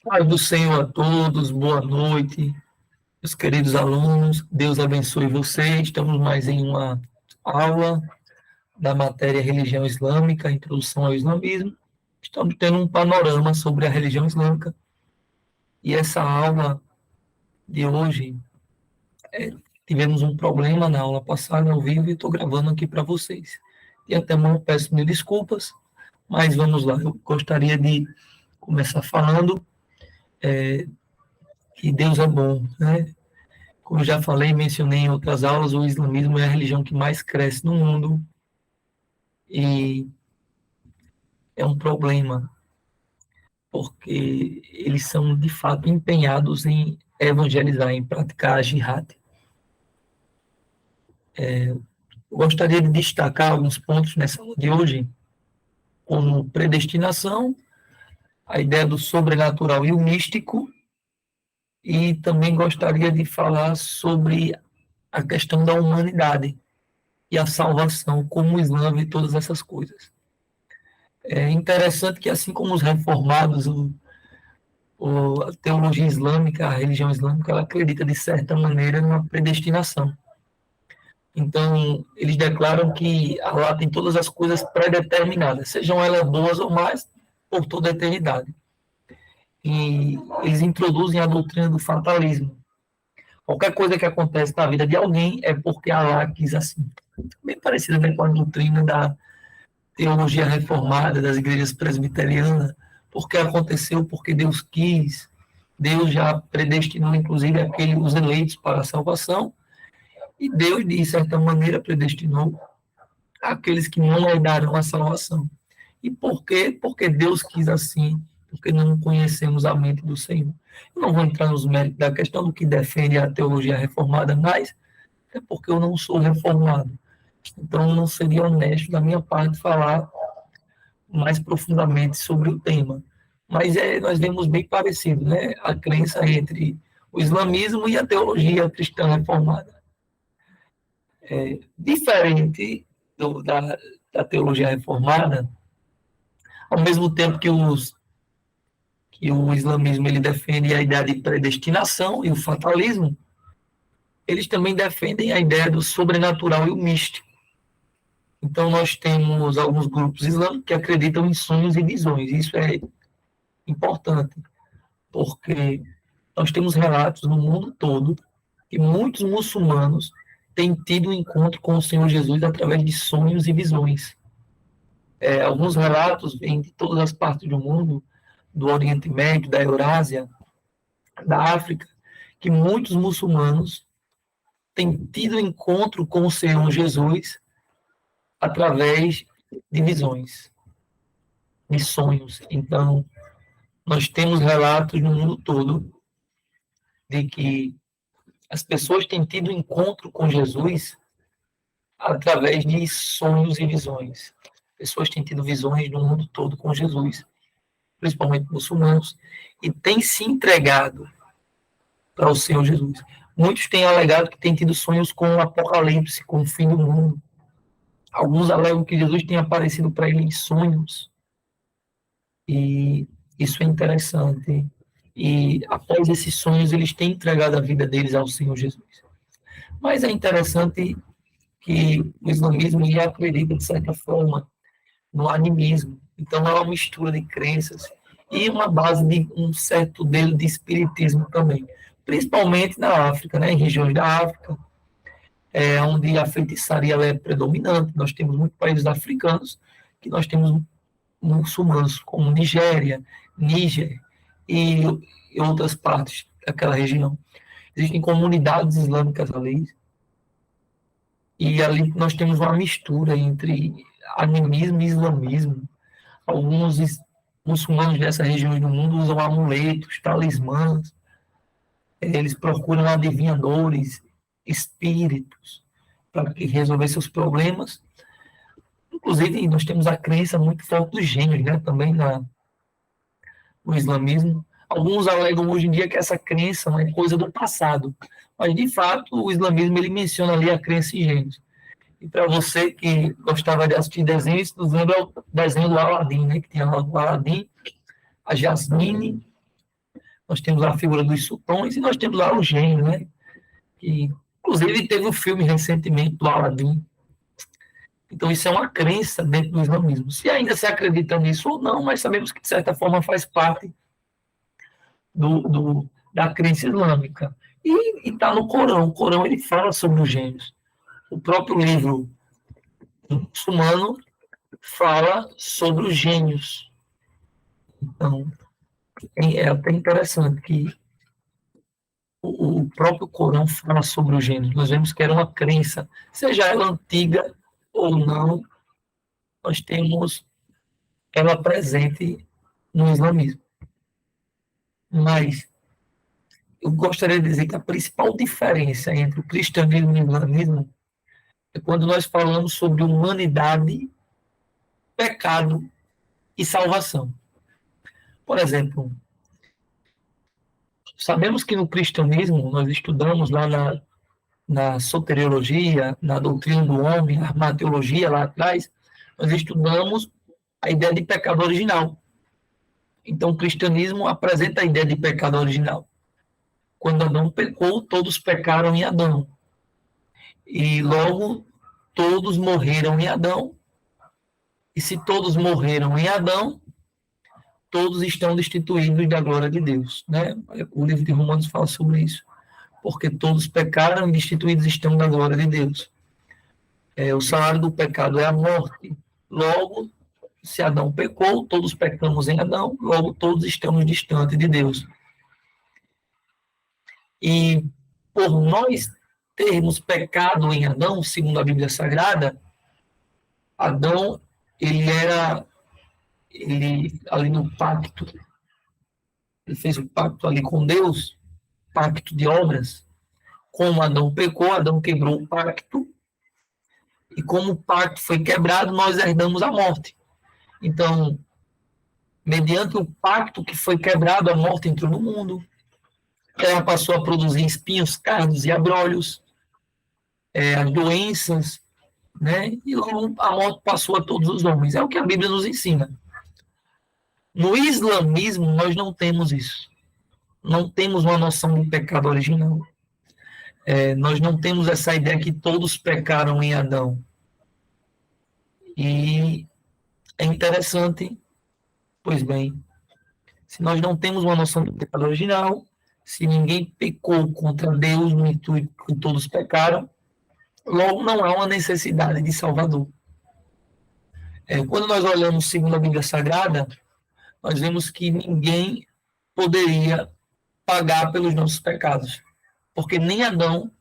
Paz do Senhor a todos, boa noite, meus queridos alunos, Deus abençoe vocês. Estamos mais em uma aula da matéria Religião Islâmica, Introdução ao Islamismo. Estamos tendo um panorama sobre a religião islâmica e essa aula de hoje, tivemos um problema na aula passada ao vivo e estou gravando aqui para vocês. De antemão peço mil desculpas, mas vamos lá. Eu gostaria de começar falando que Deus é bom, né? Como já falei, mencionei em outras aulas, o islamismo é a religião que mais cresce no mundo e é um problema, porque eles são, de fato, empenhados em evangelizar, em praticar a jihad. Eu gostaria de destacar alguns pontos nessa aula de hoje, como predestinação, a ideia do sobrenatural e o místico, e também gostaria de falar sobre a questão da humanidade e a salvação, como o Islã vê todas essas coisas. É interessante que, assim como os reformados, a teologia islâmica, a religião islâmica, ela acredita, de certa maneira, numa predestinação. Então, eles declaram que Allah tem todas as coisas pré-determinadas, sejam elas boas ou más, por toda a eternidade. E eles introduzem a doutrina do fatalismo. Qualquer coisa que acontece na vida de alguém é porque Allah quis assim. Bem parecido, né, com a doutrina da teologia reformada, das igrejas presbiterianas, porque aconteceu, porque Deus quis. Deus já predestinou, inclusive, os eleitos para a salvação, e Deus, de certa maneira, predestinou aqueles que não herdarão a salvação. E por quê? Porque Deus quis assim, porque não conhecemos a mente do Senhor. Eu não vou entrar nos méritos da questão do que defende a teologia reformada, mas é porque eu não sou reformado. Então, não seria honesto da minha parte falar mais profundamente sobre o tema. Mas nós vemos bem parecido, né? A crença entre o islamismo e a teologia cristã reformada. Diferente da teologia reformada, ao mesmo tempo que o islamismo ele defende a ideia de predestinação e o fatalismo, eles também defendem a ideia do sobrenatural e o místico. Então, nós temos alguns grupos islâmicos que acreditam em sonhos e visões. Isso é importante, porque nós temos relatos no mundo todo que muitos muçulmanos têm tido um encontro com o Senhor Jesus através de sonhos e visões. Alguns relatos vêm de todas as partes do mundo, do Oriente Médio, da Eurásia, da África, que muitos muçulmanos têm tido encontro com o Senhor Jesus através de visões, de sonhos. Então, nós temos relatos no mundo todo de que as pessoas têm tido encontro com Jesus através de sonhos e visões. Pessoas têm tido visões no mundo todo com Jesus, principalmente muçulmanos, e têm se entregado para o Senhor Jesus. Muitos têm alegado que têm tido sonhos com o Apocalipse, com o fim do mundo. Alguns alegam que Jesus tem aparecido para eles em sonhos. E isso é interessante. E após esses sonhos, eles têm entregado a vida deles ao Senhor Jesus. Mas é interessante que o islamismo já acredita, de certa forma, no animismo. Então, é uma mistura de crenças e uma base de um certo dele de espiritismo também, principalmente na África, né, em regiões da África, onde a feitiçaria é predominante. Nós temos muitos países africanos que nós temos muçulmanos, como Nigéria, Níger e outras partes daquela região. Existem comunidades islâmicas ali, e ali nós temos uma mistura entre animismo e islamismo. Alguns muçulmanos dessa região do mundo usam amuletos, talismãs, eles procuram adivinhadores, espíritos, para resolver seus problemas. Inclusive, nós temos a crença muito forte dos gênios, né, também no islamismo. Alguns alegam hoje em dia que essa crença é coisa do passado, mas, de fato, o islamismo ele menciona ali a crença em gênios. E para você que gostava de assistir desenhos, nos lembra o desenho do Aladim, né, que tinha lá o Aladim, a Jasmine nós temos a figura dos sultões e nós temos lá o gênio, né? Que, inclusive, teve um filme recentemente do Aladdin. Então, isso é uma crença dentro do islamismo. Se ainda se acredita nisso ou não, mas sabemos que, de certa forma, faz parte da crença islâmica. E está no Corão. O Corão ele fala sobre os gênios. O próprio livro muçulmano fala sobre os gênios. Então, é até interessante que o próprio Corão fala sobre os gênios. Nós vemos que era uma crença, seja ela antiga ou não, nós temos ela presente no islamismo. Mas eu gostaria de dizer que a principal diferença entre o cristianismo e o islamismo é quando nós falamos sobre humanidade, pecado e salvação. Por exemplo, sabemos que no cristianismo nós estudamos lá na soteriologia, na doutrina do homem, na armateologia lá atrás, nós estudamos a ideia de pecado original. Então, o cristianismo apresenta a ideia de pecado original. Quando Adão pecou, todos pecaram em Adão. E logo, todos morreram em Adão. E se todos morreram em Adão, todos estão destituídos da glória de Deus. Né? O livro de Romanos fala sobre isso. Porque todos pecaram e destituídos estão da glória de Deus. O salário do pecado é a morte. Logo, se Adão pecou, todos pecamos em Adão, logo todos estamos distantes de Deus. E por nós termos pecado em Adão, segundo a Bíblia Sagrada, Adão, ele ali no pacto, ele fez um pacto ali com Deus, pacto de obras. Como Adão pecou, Adão quebrou o pacto, e como o pacto foi quebrado, nós herdamos a morte. Então, mediante o pacto que foi quebrado, a morte entrou no mundo, a terra passou a produzir espinhos, cardos e abrolhos, as doenças, né? E logo a morte passou a todos os homens. É o que a Bíblia nos ensina. No islamismo, nós não temos isso. Não temos uma noção de pecado original. Nós não temos essa ideia que todos pecaram em Adão. E é interessante, pois bem, se nós não temos uma noção do pecado original, se ninguém pecou contra Deus no intuito que todos pecaram, logo não há uma necessidade de Salvador. Quando nós olhamos segundo a Bíblia Sagrada, nós vemos que ninguém poderia pagar pelos nossos pecados, porque nem Adão,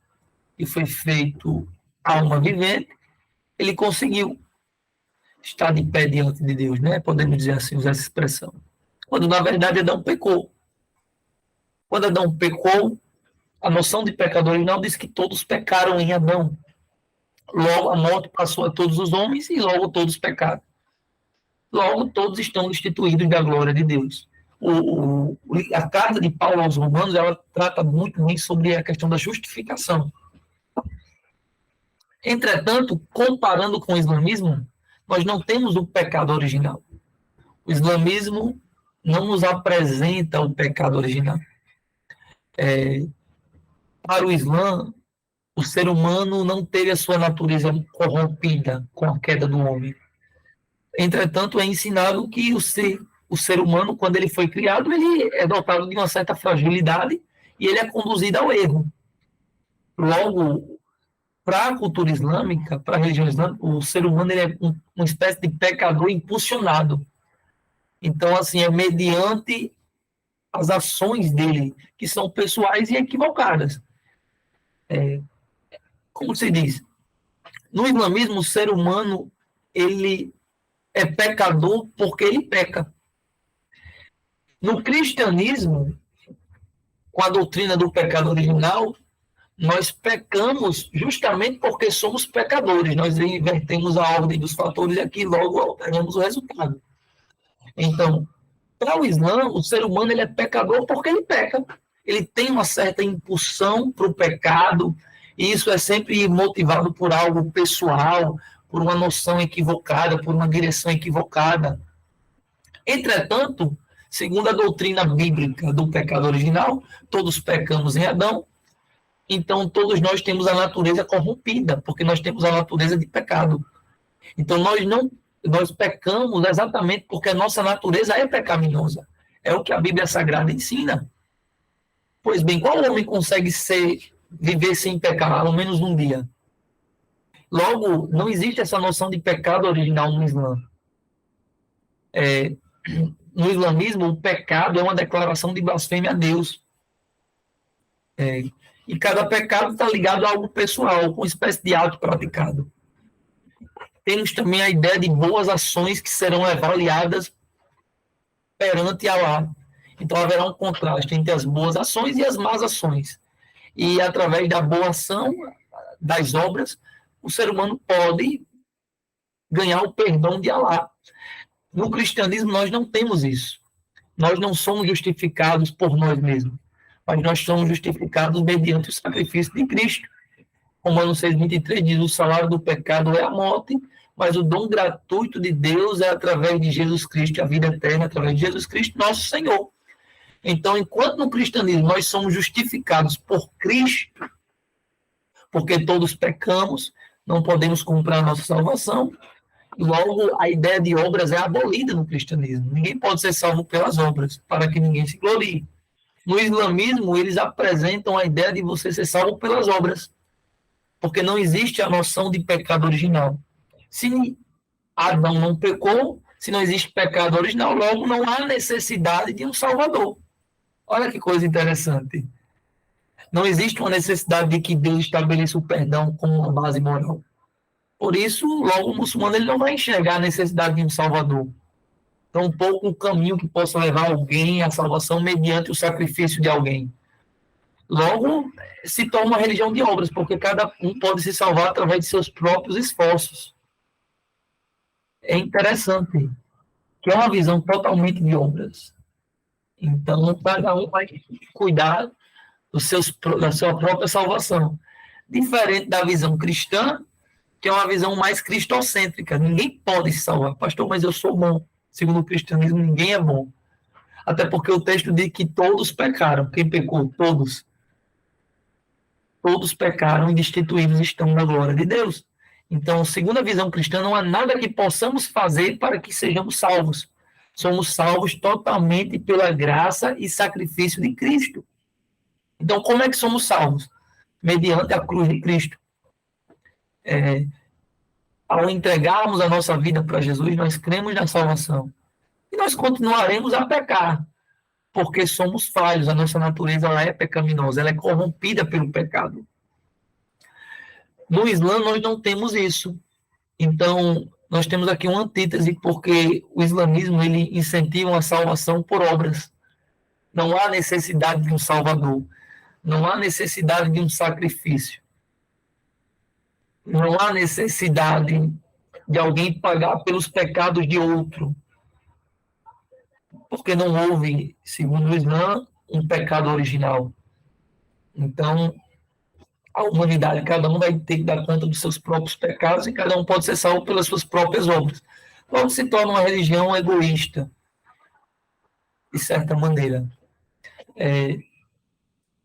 que foi feito alma vivente, ele conseguiu estar de pé diante de Deus, né? Podemos dizer assim, usar essa expressão. Quando, na verdade, Adão pecou. Quando Adão pecou, a noção de pecado original diz que todos pecaram em Adão. Logo, a morte passou a todos os homens e logo todos pecaram. Logo, todos estão destituídos da glória de Deus. A carta de Paulo aos Romanos, ela trata muito bem sobre a questão da justificação. Entretanto, comparando com o islamismo, nós não temos o pecado original. O islamismo não nos apresenta o pecado original. Para o Islã, o ser humano não teve a sua natureza corrompida com a queda do homem. Entretanto, é ensinado que o ser humano, quando ele foi criado, ele é dotado de uma certa fragilidade e ele é conduzido ao erro. Logo, para a cultura islâmica, para a religião islâmica, o ser humano ele é uma espécie de pecador impulsionado. Então, assim, é mediante as ações dele, que são pessoais e equivocadas. Como se diz? No islamismo, o ser humano ele é pecador porque ele peca. No cristianismo, com a doutrina do pecado original, nós pecamos justamente porque somos pecadores. Nós invertemos a ordem dos fatores e aqui logo alteramos o resultado. Então, para o Islã, o ser humano ele é pecador porque ele peca. Ele tem uma certa impulsão para o pecado, e isso é sempre motivado por algo pessoal, por uma noção equivocada, por uma direção equivocada. Entretanto, Segundo a doutrina bíblica do pecado original, todos pecamos em Adão, então todos nós temos a natureza corrompida, porque nós temos a natureza de pecado. Então nós pecamos exatamente porque a nossa natureza é pecaminosa. É o que a Bíblia Sagrada ensina. Pois bem, qual homem consegue viver sem pecar, ao menos um dia? Logo, não existe essa noção de pecado original no Islã. No islamismo, o pecado é uma declaração de blasfêmia a Deus. E cada pecado está ligado a algo pessoal, com uma espécie de ato praticado. Temos também a ideia de boas ações que serão avaliadas perante Allah. Então haverá um contraste entre as boas ações e as más ações. E através da boa ação, das obras, o ser humano pode ganhar o perdão de Allah. No cristianismo nós não temos isso. Nós não somos justificados por nós mesmos, mas nós somos justificados mediante o sacrifício de Cristo. Romanos 6,23 diz: o salário do pecado é a morte, mas o dom gratuito de Deus é através de Jesus Cristo, a vida eterna através de Jesus Cristo, nosso Senhor. Então, enquanto no cristianismo nós somos justificados por Cristo, porque todos pecamos, não podemos comprar a nossa salvação, logo a ideia de obras é abolida no cristianismo. Ninguém pode ser salvo pelas obras, para que ninguém se glorie. No islamismo, eles apresentam a ideia de você ser salvo pelas obras, porque não existe a noção de pecado original. Se Adão não pecou, se não existe pecado original, logo não há necessidade de um Salvador. Olha que coisa interessante. Não existe uma necessidade de que Deus estabeleça o perdão como uma base moral. Por isso, logo o muçulmano ele não vai enxergar a necessidade de um Salvador. Tampouco um caminho que possa levar alguém à salvação mediante o sacrifício de alguém. Logo, se torna uma religião de obras, porque cada um pode se salvar através de seus próprios esforços. É interessante que é uma visão totalmente de obras. Então, cada um vai cuidar da sua própria salvação. Diferente da visão cristã, que é uma visão mais cristocêntrica. Ninguém pode se salvar. Pastor, mas eu sou bom. Segundo o cristianismo, ninguém é bom. Até porque o texto diz que todos pecaram. Quem pecou? Todos. Todos pecaram e destituídos estão da glória de Deus. Então, segundo a visão cristã, não há nada que possamos fazer para que sejamos salvos. Somos salvos totalmente pela graça e sacrifício de Cristo. Então, como é que somos salvos? Mediante a cruz de Cristo. Ao entregarmos a nossa vida para Jesus, nós cremos na salvação. E nós continuaremos a pecar, porque somos falhos, a nossa natureza ela é pecaminosa, ela é corrompida pelo pecado. No Islã, nós não temos isso. Então, nós temos aqui uma antítese, porque o islamismo ele incentiva a salvação por obras. Não há necessidade de um salvador. Não há necessidade de um sacrifício. Não há necessidade de alguém pagar pelos pecados de outro. Porque não houve, segundo o Islã, um pecado original. Então, a humanidade, cada um vai ter que dar conta dos seus próprios pecados e cada um pode ser salvo pelas suas próprias obras. Logo se torna uma religião egoísta, de certa maneira.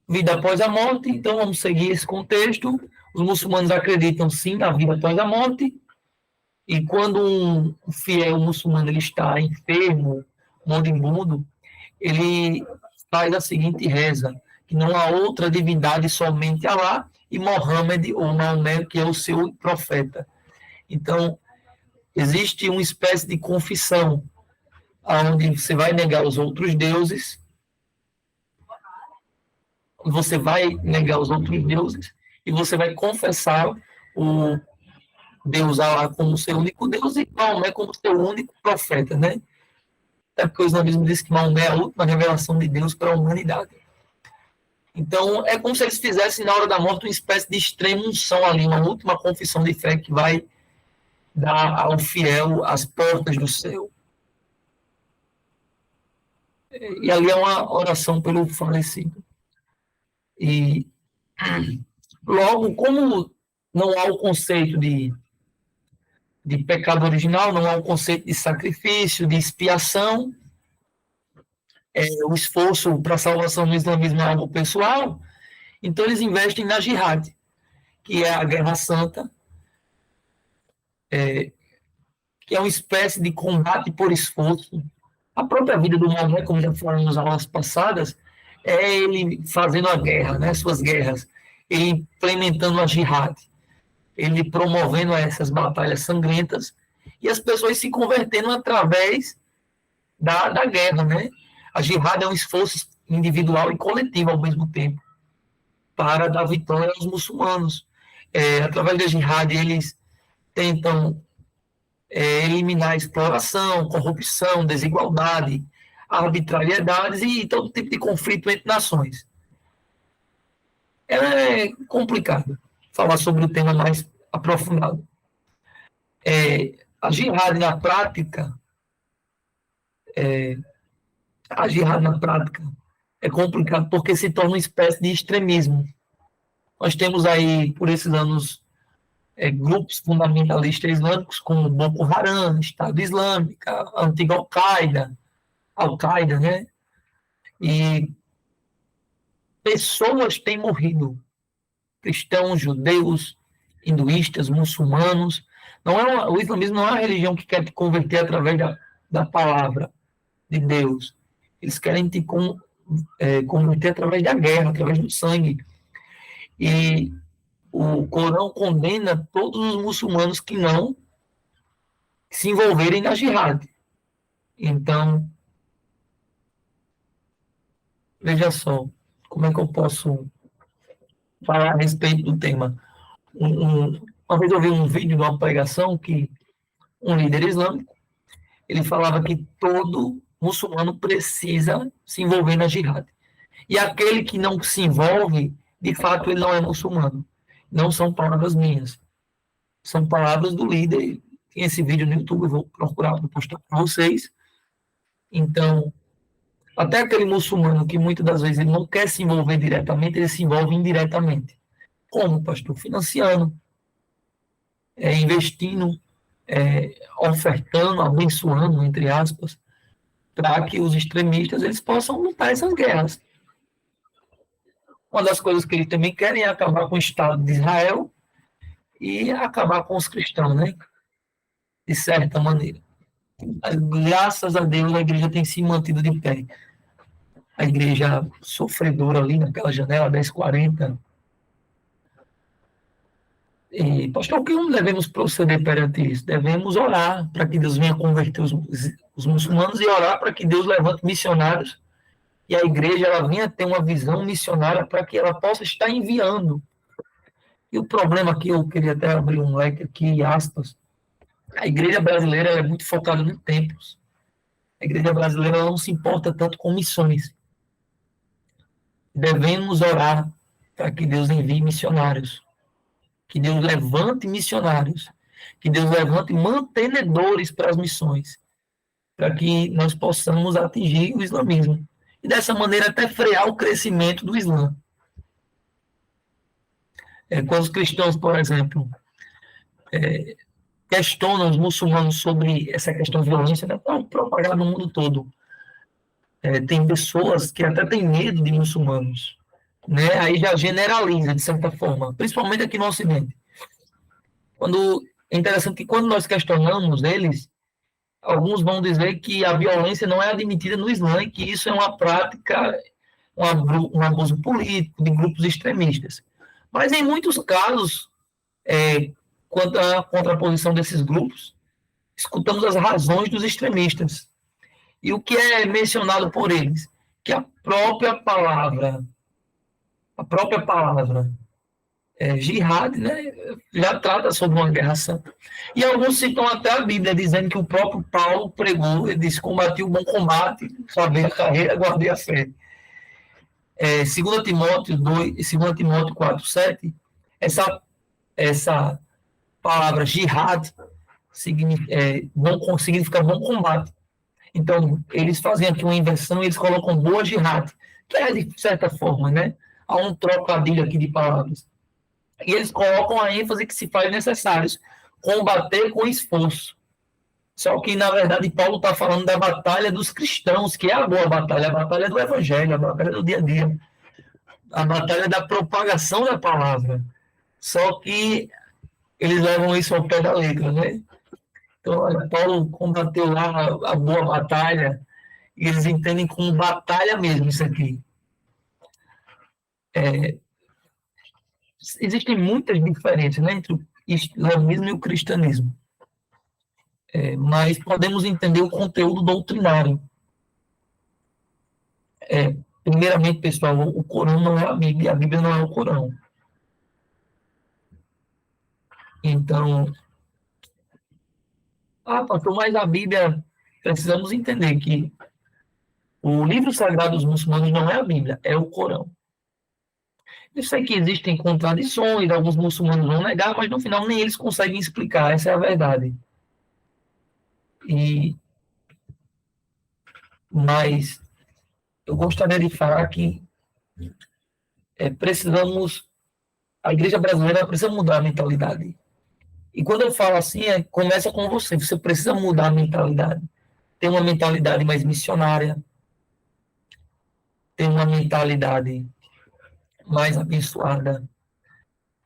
Vida após a morte, então vamos seguir esse contexto. Os muçulmanos acreditam sim na vida após a morte, e quando um fiel muçulmano ele está enfermo, moribundo, ele faz a seguinte reza: que não há outra divindade somente Allah, e Mohammed ou Maomé, que é o seu profeta. Então, existe uma espécie de confissão, onde você vai negar os outros deuses, e você vai confessar o Deus Allah como seu único Deus e Maomé como seu único profeta, né? Até porque o islamismo diz que Maomé é a última revelação de Deus para a humanidade. Então, é como se eles fizessem na hora da morte uma espécie de extrema unção ali, uma última confissão de fé que vai dar ao fiel as portas do céu. E ali é uma oração pelo falecido. E logo, como não há o conceito de pecado original, não há o conceito de sacrifício, de expiação, o esforço para a salvação do islamismo é algo pessoal, então eles investem na jihad, que é a guerra santa, que é uma espécie de combate por esforço. A própria vida do Maomé, como já falamos nas aulas passadas, é ele fazendo a guerra, né, suas guerras, ele implementando a jihad, ele promovendo essas batalhas sangrentas e as pessoas se convertendo através da guerra, né? A jihad é um esforço individual e coletivo ao mesmo tempo para dar vitória aos muçulmanos. Através da jihad, eles tentam eliminar a exploração, corrupção, desigualdade, arbitrariedades e todo tipo de conflito entre nações. É complicado falar sobre o tema mais aprofundado. A jihad na prática, a jihad na prática é complicado porque se torna uma espécie de extremismo. Nós temos aí, por esses anos, grupos fundamentalistas islâmicos como Boko Haram, Estado Islâmico, a antiga Al-Qaeda, né? E pessoas têm morrido, cristãos, judeus, hinduístas, muçulmanos. O islamismo não é uma religião que quer te converter através da palavra de Deus. Eles querem te converter através da guerra, através do sangue. E o Corão condena todos os muçulmanos que não se envolverem na jihad. Então, veja só, como é que eu posso falar a respeito do tema. Uma vez eu vi um vídeo de uma pregação que um líder islâmico, ele falava que todo muçulmano precisa se envolver na jihad. E aquele que não se envolve, de fato, ele não é muçulmano. Não são palavras minhas. São palavras do líder. Tem esse vídeo no YouTube, eu vou procurar, vou postar para vocês. Então, até aquele muçulmano que muitas das vezes ele não quer se envolver diretamente, ele se envolve indiretamente. Como, pastor? Financiando, investindo, ofertando, abençoando, entre aspas, para que os extremistas eles possam lutar essas guerras. Uma das coisas que eles também querem é acabar com o Estado de Israel e acabar com os cristãos, né? De certa maneira. Mas, graças a Deus, a igreja tem se mantido de pé. A igreja sofredora ali naquela janela 1040. E, pastor, o que devemos proceder perante isso? Devemos orar para que Deus venha converter os muçulmanos e orar para que Deus levante missionários e a igreja ela venha ter uma visão missionária para que ela possa estar enviando. E o problema aqui, eu queria até abrir um leque aqui, aspas, a igreja brasileira é muito focada nos templos. A igreja brasileira não se importa tanto com missões. Devemos orar para que Deus envie missionários, que Deus levante missionários, que Deus levante mantenedores para as missões, para que nós possamos atingir o islamismo. E dessa maneira até frear o crescimento do Islã. Quando os cristãos, por exemplo, questionam os muçulmanos sobre essa questão de violência, né, está propagada no mundo todo. Tem pessoas que até têm medo de muçulmanos. Né? Aí já generaliza, de certa forma, principalmente aqui no Ocidente. É interessante que quando nós questionamos eles, alguns vão dizer que a violência não é admitida no Islã e que isso é uma prática, um abuso político de grupos extremistas. Mas em muitos casos, quanto à contraposição desses grupos, escutamos as razões dos extremistas. E o que é mencionado por eles? Que a própria palavra jihad, né, já trata sobre uma guerra santa. E alguns citam até a Bíblia, dizendo que o próprio Paulo pregou, ele disse, combati o bom combate, salvei a carreira, guardei a fé. 2 Timóteo 2, 2 Timóteo 4, 7, essa palavra jihad significa bom combate. Então, eles fazem aqui uma inversão, eles colocam boa jihad, que é de certa forma, né? Há um trocadilho aqui de palavras. E eles colocam a ênfase que se faz necessário combater com esforço. Só que, na verdade, Paulo está falando da batalha dos cristãos, que é a boa batalha, a batalha do evangelho, a batalha do dia a dia, a batalha da propagação da palavra. Só que eles levam isso ao pé da letra, né? Então, olha, Paulo combateu lá a boa batalha, e eles entendem como batalha mesmo isso aqui. Existem muitas diferenças, né, entre o islamismo e o cristianismo, mas podemos entender o conteúdo doutrinário. Primeiramente, pessoal, o Corão não é a Bíblia não é o Corão. Então, pastor, mas a Bíblia, precisamos entender que o livro sagrado dos muçulmanos não é a Bíblia, é o Corão. Eu sei que existem contradições, alguns muçulmanos vão negar, mas no final nem eles conseguem explicar, essa é a verdade. Mas eu gostaria de falar que precisamos, a igreja brasileira precisa mudar a mentalidade. E quando eu falo assim, começa com você precisa mudar a mentalidade. Ter uma mentalidade mais missionária, ter uma mentalidade mais abençoada.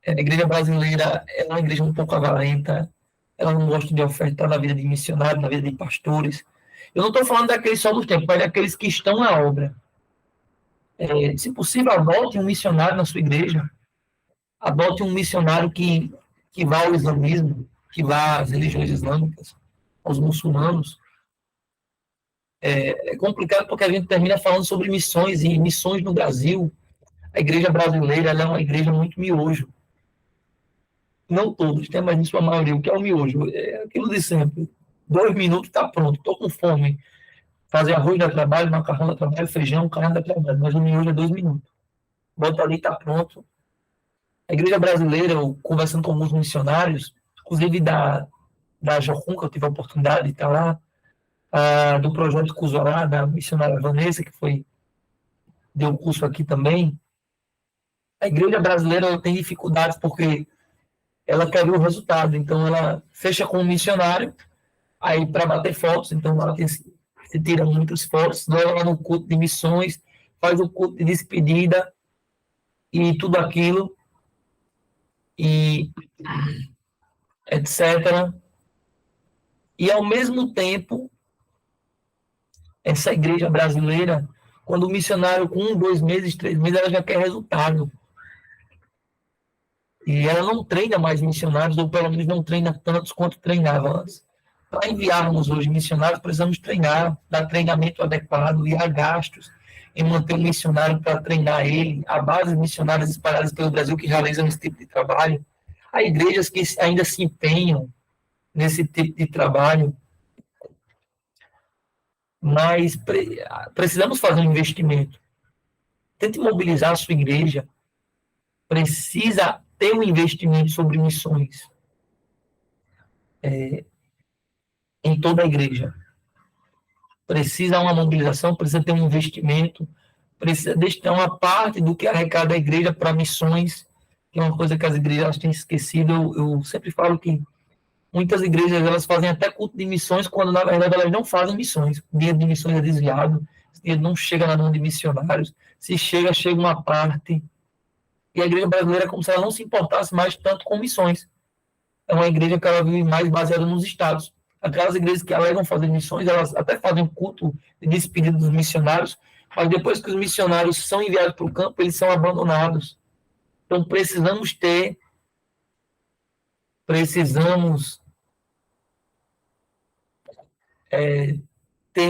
A igreja brasileira é uma igreja um pouco avarenta, ela não gosta de ofertar na vida de missionários, na vida de pastores. Eu não estou falando daqueles só dos tempos, mas daqueles que estão na obra. Se possível, adote um missionário na sua igreja, adote um missionário que vá ao islamismo, que vá às religiões islâmicas, aos muçulmanos. É complicado porque a gente termina falando sobre missões, e missões no Brasil, a igreja brasileira ela é uma igreja muito miojo. Não todos, né, mas em sua maioria, o que é o miojo? É aquilo de sempre. 2 minutos está pronto, estou com fome. Fazer arroz dá trabalho, macarrão dá trabalho, feijão, carne dá trabalho, mas o miojo é 2 minutos. Bota ali, está pronto. A igreja brasileira, eu, conversando com alguns missionários, inclusive da Jocum, que eu tive a oportunidade de estar lá, do projeto Cuzorá, da missionária Vanessa, que deu um curso aqui também. A igreja brasileira tem dificuldades porque ela quer ver o resultado, então ela fecha com o missionário, aí para bater fotos, então ela se tira muitas fotos, leva lá no culto de missões, faz o culto de despedida e tudo aquilo, e etc. E ao mesmo tempo, essa igreja brasileira, quando o missionário com 2 meses, 3 meses, ela já quer resultado. E ela não treina mais missionários, ou pelo menos não treina tantos quanto treinava antes. Para enviarmos hoje missionários, precisamos treinar, dar treinamento adequado, e há gastos em manter um missionário para treinar ele. Há bases missionárias espalhadas pelo Brasil que realizam esse tipo de trabalho. Há igrejas que ainda se empenham nesse tipo de trabalho, mas precisamos fazer um investimento. Tente mobilizar a sua igreja. Precisa ter um investimento sobre missões em toda a igreja. Precisa uma mobilização, precisa ter um investimento, precisa destinar uma parte do que arrecada a igreja para missões, que é uma coisa que as igrejas têm esquecido. Eu sempre falo que muitas igrejas elas fazem até culto de missões, quando na verdade elas não fazem missões. O dinheiro de missões é desviado, o dinheiro não chega na mão de missionários, se chega, chega uma parte. E a igreja brasileira é como se ela não se importasse mais tanto com missões. É uma igreja que ela vive mais baseada nos estados. Aquelas igrejas que alegam fazer missões, elas até fazem culto de despedida dos missionários, mas depois que os missionários são enviados para o campo, eles são abandonados. Então precisamos ter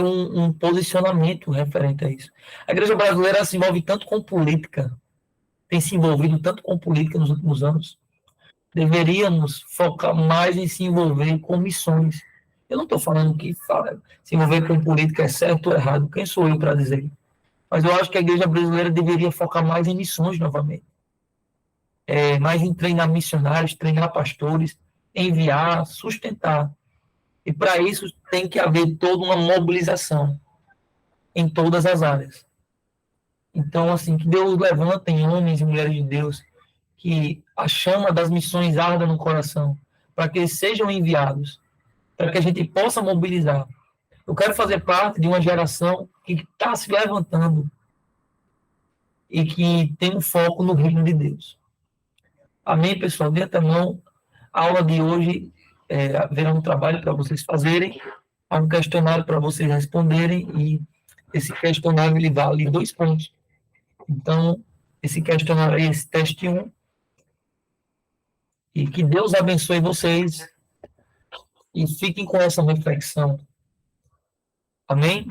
um posicionamento referente a isso. A igreja brasileira se envolve tanto com política, tem se envolvido tanto com política nos últimos anos. Deveríamos focar mais em se envolver com missões. Eu não estou falando que se envolver com política é certo ou errado, quem sou eu para dizer? Mas eu acho que a igreja brasileira deveria focar mais em missões novamente. Mais em treinar missionários, treinar pastores, enviar, sustentar. E para isso tem que haver toda uma mobilização em todas as áreas. Então, assim, que Deus levante homens e mulheres de Deus, que a chama das missões arda no coração, para que eles sejam enviados. para que a gente possa mobilizar. Eu quero fazer parte de uma geração que está se levantando e que tem um foco no reino de Deus. Amém, pessoal? De antemão, a aula de hoje haverá um trabalho para vocês fazerem, há um questionário para vocês responderem, e esse questionário ele vale 2 pontos. Então, esse questionário aí, esse teste 1, e que Deus abençoe vocês e fiquem com essa reflexão. Amém?